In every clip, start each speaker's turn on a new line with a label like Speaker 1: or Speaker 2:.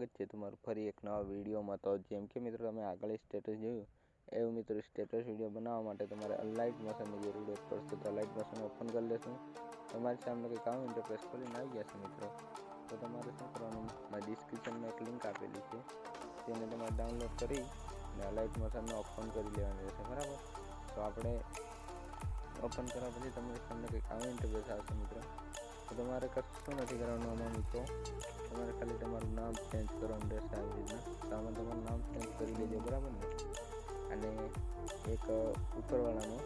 Speaker 1: સ્વાગત છે તમારું ફરી એક નવા વિડીયોમાં। તો જેમ કે મિત્રો તમે આગળ સ્ટેટસ જોયું એવું મિત્રો સ્ટેટસ વિડીયો બનાવવા માટે તમારે અલાઇટ મોશનની જરૂરત પડશે। તો અલાઇટ મોશન ઓપન કરી લેશું। તમારી સામે કંઈક આવું ઇન્ટરફેસ ખોલીને આવી જશે મિત્રો। તો તમારે શું કરવાનું, મેં ડિસ્ક્રિપ્શનમાં એક લિંક આપેલી છે, તેને તમારે ડાઉનલોડ કરી અને અલાઇટ મોશનને ઓપન કરી લેવાનું રહેશે, બરાબર। તો આપણે ઓપન કર્યા પછી તમારી સામે કંઈક આવું ઇન્ટરફેસ આવશે મિત્રો। તો તમારે કશું નથી કરવાનું આમાં મિત્રો, તમારે ખાલી તમારું નામ ચેન્જ કરવાનું રહેશે આવી રીતના। તો આમાં તમારું નામ ચેન્જ કરી લેજો, બરાબર ને। અને એક ઉપરવાળામાં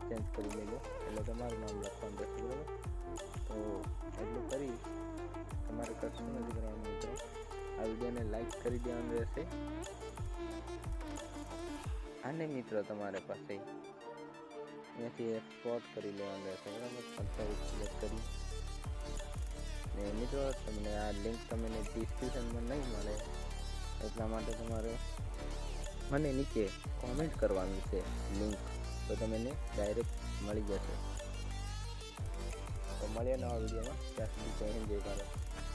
Speaker 1: ચેન્જ કરી લેજો, એટલે તમારું નામ લખવાનું રહેશે, બરાબર। તો એટલું કરી તમારે કશું નથી કરવાનું મિત્રો, આ વિડીયોને લાઈક કરી દેવાનું રહેશે। અને મિત્રો તમારે પાસે અહીંયાથી એક્સપોર્ટ કરી લેવાનું રહેશે, બરાબર। 27 સિલેક્ટ કરી ને મિત્રો તમને આ લિંક તમને ડિસ્ક્રિપ્શનમાં નહીં મળે એટલા માટે તમારે મને નીચે કોમેન્ટ કરવાનું છે લિંક, તો તમને ડાયરેક્ટ મળી જશે। તો મળીએ નવા વિડીયોમાં, ત્યાં સુધી જય હિન્દ જય ભારત।